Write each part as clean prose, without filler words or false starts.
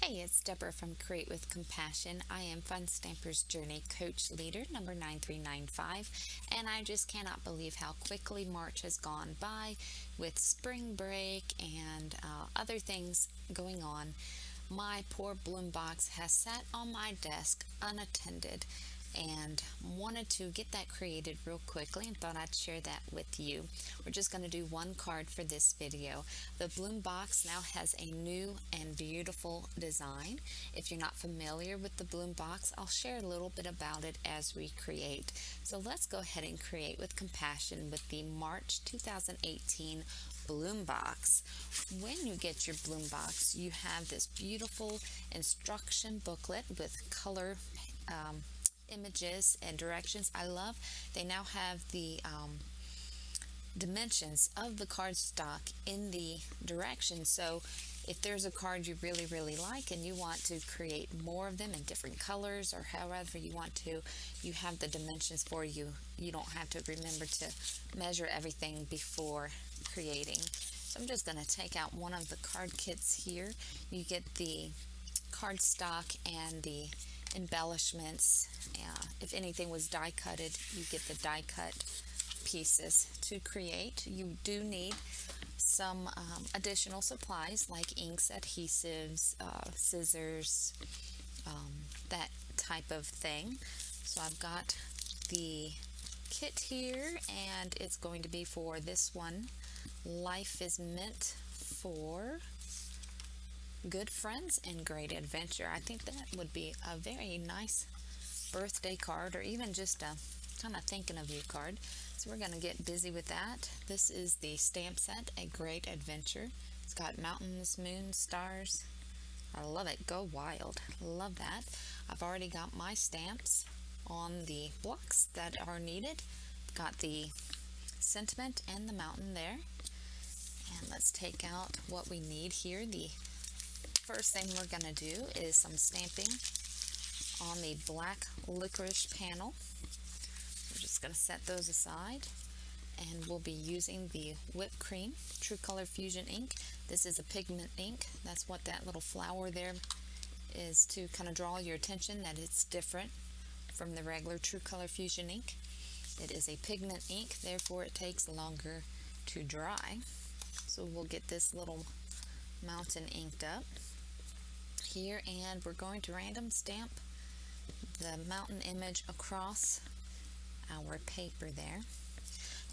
Hey, it's Deborah from Create with Compassion. I am Fun Stamper's Journey Coach Leader number 9395, and I just cannot believe how quickly March has gone by with spring break and other things going on. My poor bloom box has sat on my desk unattended and wanted to get that created real quickly and thought I'd share that with you. We're just going to do one card for this video. The bloom box now has a new and beautiful design. If you're not familiar with the bloom box, I'll share a little bit about it as we create. So let's go ahead and create with compassion with the March 2018 bloom box. When you get your bloom box, you have this beautiful instruction booklet with color images and directions. I love they now have the dimensions of the cardstock in the directions. So if there's a card you really like and you want to create more of them in different colors or however you want to, you have the dimensions for you. You don't have to remember to measure everything before creating. So I'm just going to take out one of the card kits here. You get the cardstock and the embellishments. If anything was die cutted, you get the die cut pieces to create. You do need some additional supplies like inks, adhesives, scissors, that type of thing. So I've got the kit here, and it's going to be for this one. Life is meant for good friends and great adventure. I think that would be a very nice birthday card, or even just a kind of thinking of you card. So we're going to get busy with that. This is the stamp set, A Great Adventure. It's got mountains, moons, stars. I love it. Go wild. Love that. I've already got my stamps on the blocks that are needed. Got the sentiment and the mountain there. And let's take out what we need here. The first thing we're going to do is some stamping on the black licorice panel. We're just going to set those aside, and we'll be using the whipped cream True Color Fusion ink. This is a pigment ink. That's what that little flower there is, to kind of draw your attention that it's different from the regular True Color Fusion ink. It is a pigment ink, therefore it takes longer to dry. So we'll get this little mountain inked up here, and we're going to random stamp the mountain image across our paper there.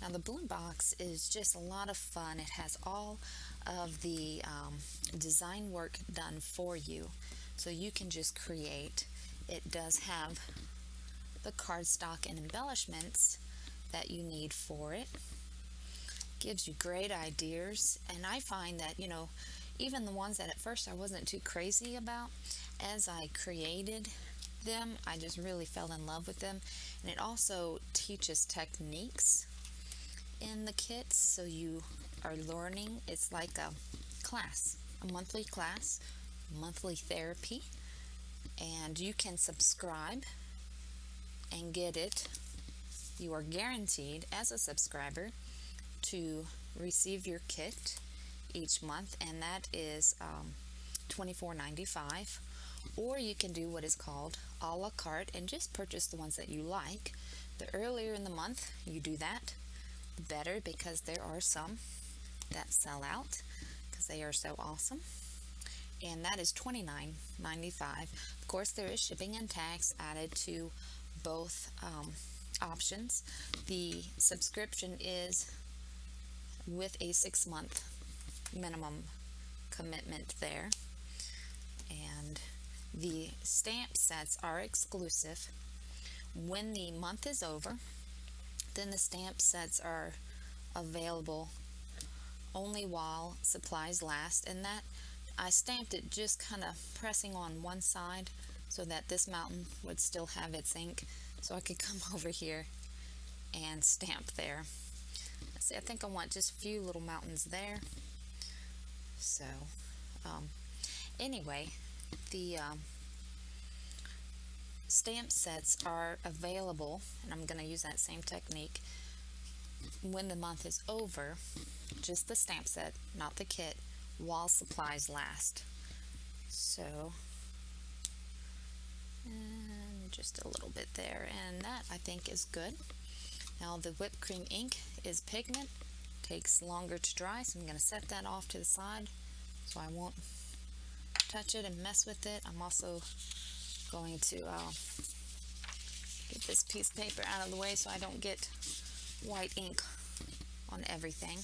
Now the bloom box is just a lot of fun. It has all of the design work done for you, so you can just create. It does have the cardstock and embellishments that you need for it. Gives you great ideas, and I find that, even the ones that at first I wasn't too crazy about, as I created them, I just really fell in love with them. And it also teaches techniques in the kits, so you are learning. It's like a class, a monthly class, monthly therapy, and you can subscribe and get it. You are guaranteed as a subscriber to receive your kit each month, and that is $24.95. Or you can do what is called a la carte and just purchase the ones that you like. The earlier in the month you do that, the better, because there are some that sell out because they are so awesome. And that is $29.95. Of course, there is shipping and tax added to both options. The subscription is with a 6-month minimum commitment there, and the stamp sets are exclusive. When the month is over, then the stamp sets are available only while supplies last, and that I stamped it just kind of pressing on one side so that this mountain would still have its ink, so I could come over here and stamp there. Let's see, I think I want just a few little mountains there. So anyway, the stamp sets are available, and I'm going to use that same technique when the month is over. Just the stamp set, not the kit, while supplies last. So, and just a little bit there, and that I think is good. Now the whipped cream ink is pigment, takes longer to dry, so I'm going to set that off to the side so I won't touch it and mess with it. I'm also going to get this piece of paper out of the way so I don't get white ink on everything.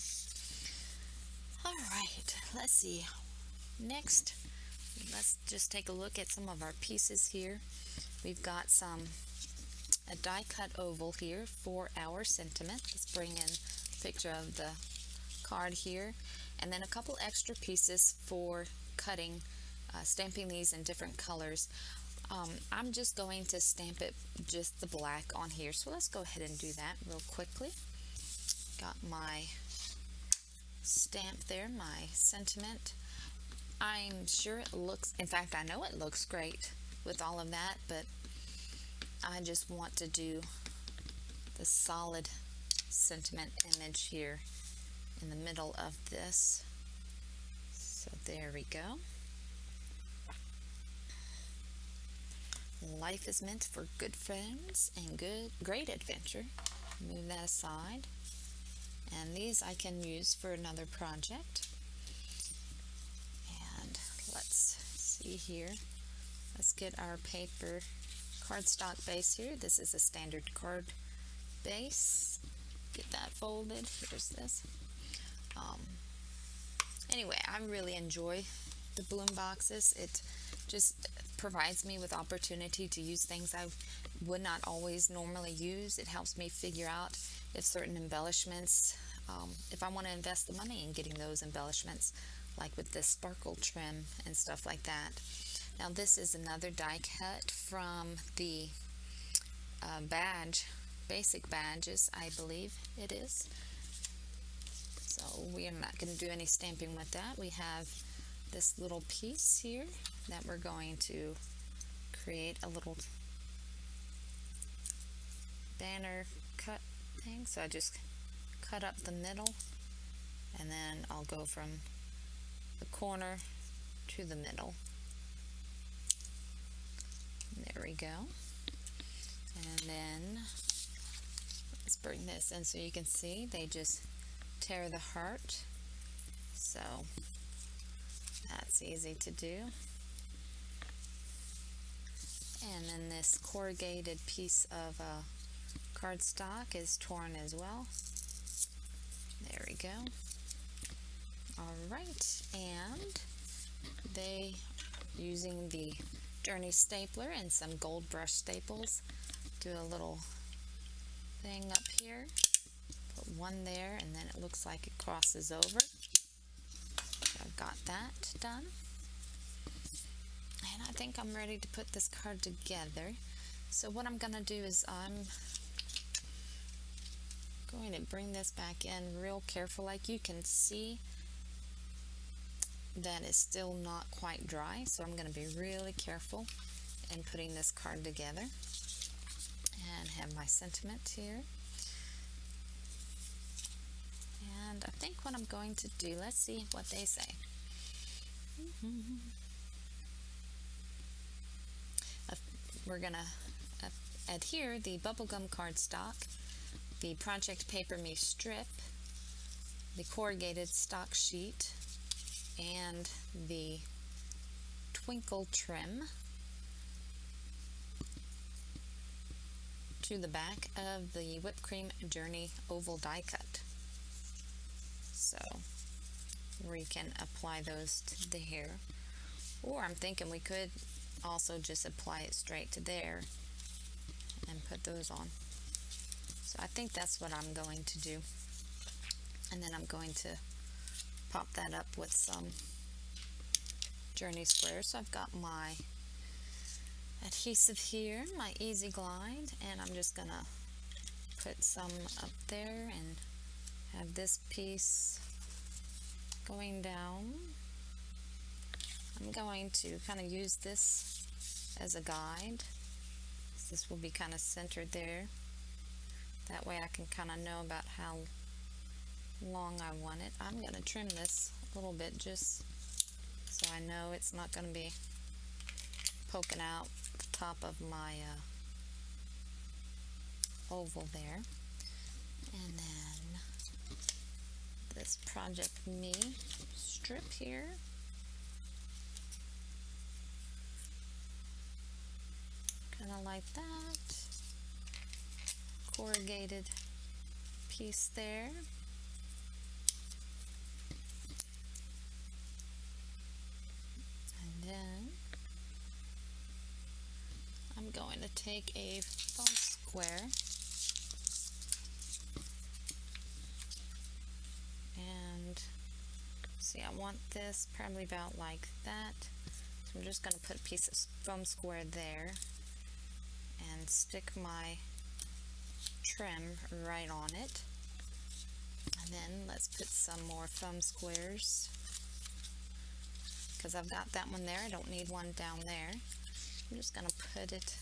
Alright, let's see. Next, let's just take a look at some of our pieces here. We've got a die cut oval here for our sentiment. Let's bring in a picture of the card here, and then a couple extra pieces for cutting, stamping these in different colors. I'm just going to stamp it just the black on here, so let's go ahead and do that real quickly. Got my stamp there, my sentiment. I'm sure it looks, in fact I know it looks great with all of that, but I just want to do the solid sentiment image here in the middle of this. So there we go. Life is meant for good friends and great adventure. Move that aside. And these I can use for another project. And let's see here. Let's get our paper cardstock base here. This is a standard card base. Get that folded. Here's this. Anyway, I really enjoy the bloom boxes. It just provides me with opportunity to use things I would not always normally use. It helps me figure out if certain embellishments, if I want to invest the money in getting those embellishments, like with this sparkle trim and stuff like that. Now this is another die cut from the basic badges, I believe it is. So we are not going to do any stamping with that. We have this little piece here that we're going to create a little banner cut thing. So I just cut up the middle, and then I'll go from the corner to the middle. There we go. And then let's bring this in so you can see they just tear the heart. So that's easy to do. And then this corrugated piece of cardstock is torn as well. There we go. Alright, and they, using the Journey stapler and some gold brush staples, do a little thing up here. Put one there, and then it looks like it crosses over. So I've got that done. And I think I'm ready to put this card together. So what I'm going to do is I'm going to bring this back in real careful. Like you can see that it's still not quite dry, so I'm going to be really careful in putting this card together. And have my sentiment here. And I think what I'm going to do, let's see what they say. We're going to adhere the bubblegum cardstock, the Project Paper Me strip, the corrugated stock sheet, and the twinkle trim to the back of the Whipped Cream Journey oval die cut. So we can apply those to the hair, or I'm thinking we could also just apply it straight to there and put those on. So I think that's what I'm going to do, and then I'm going to pop that up with some Journey squares. So I've got my adhesive here, my Easy Glide, and I'm just gonna put some up there and have this piece going down. I'm going to kind of use this as a guide. This will be kind of centered there. That way I can kind of know about how long I want it. I'm going to trim this a little bit just so I know it's not going to be poking out the top of my oval there. And then this Project Me strip here. Kind of like that. Corrugated piece there. And then I'm going to take a foam square and see, I want this probably about like that. So I'm just going to put a piece of foam square there and stick my trim right on it. And then let's put some more foam squares, because I've got that one there. I don't need one down there. I'm just going to put it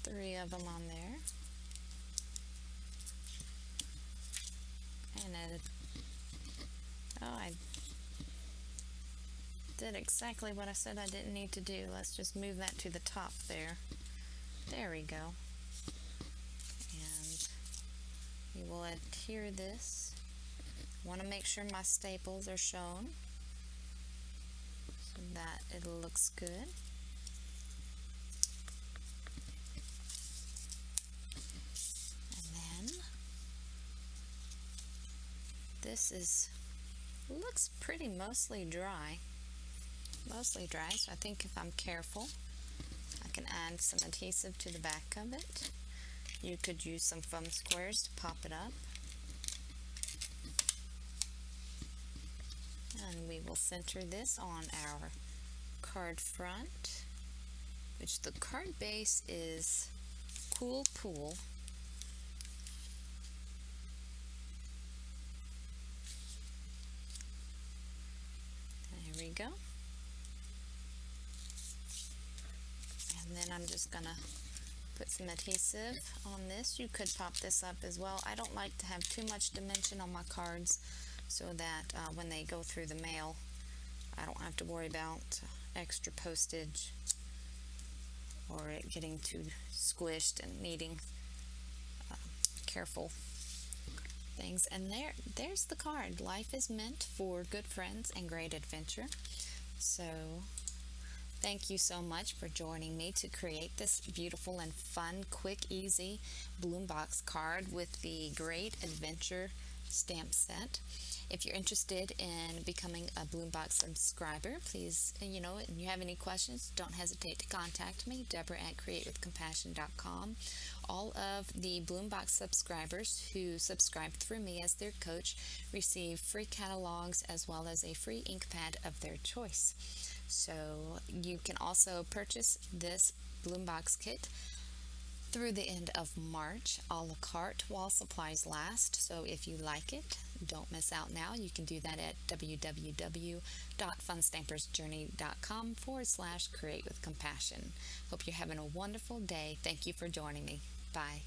three of them on there. And I did exactly what I said I didn't need to do. Let's just move that to the top there. There we go. And we will adhere this. I want to make sure my staples are shown so that it looks good. And then this looks pretty mostly dry. So I think if I'm careful, I can add some adhesive to the back of it. You could use some foam squares to pop it up. And we will center this on our card front, which the card base is Cool Pool. There we go. And then I'm just gonna put some adhesive on this. You could pop this up as well. I don't like to have too much dimension on my cards so that when they go through the mail, I don't have to worry about extra postage or it getting too squished and needing careful things. And there's the card. Life is meant for good friends and great adventure. So thank you so much for joining me to create this beautiful and fun, quick, easy Bloom Box card with the Great Adventure stamp set. If you're interested in becoming a Bloom Box subscriber, please, and you have any questions, don't hesitate to contact me, Deborah at createwithcompassion.com. All of the Bloom Box subscribers who subscribe through me as their coach receive free catalogs as well as a free ink pad of their choice. So you can also purchase this Bloom Box kit through the end of March, a la carte, while supplies last. So if you like it, don't miss out now. You can do that at www.funstampersjourney.com/createwithcompassion. Hope you're having a wonderful day. Thank you for joining me. Bye.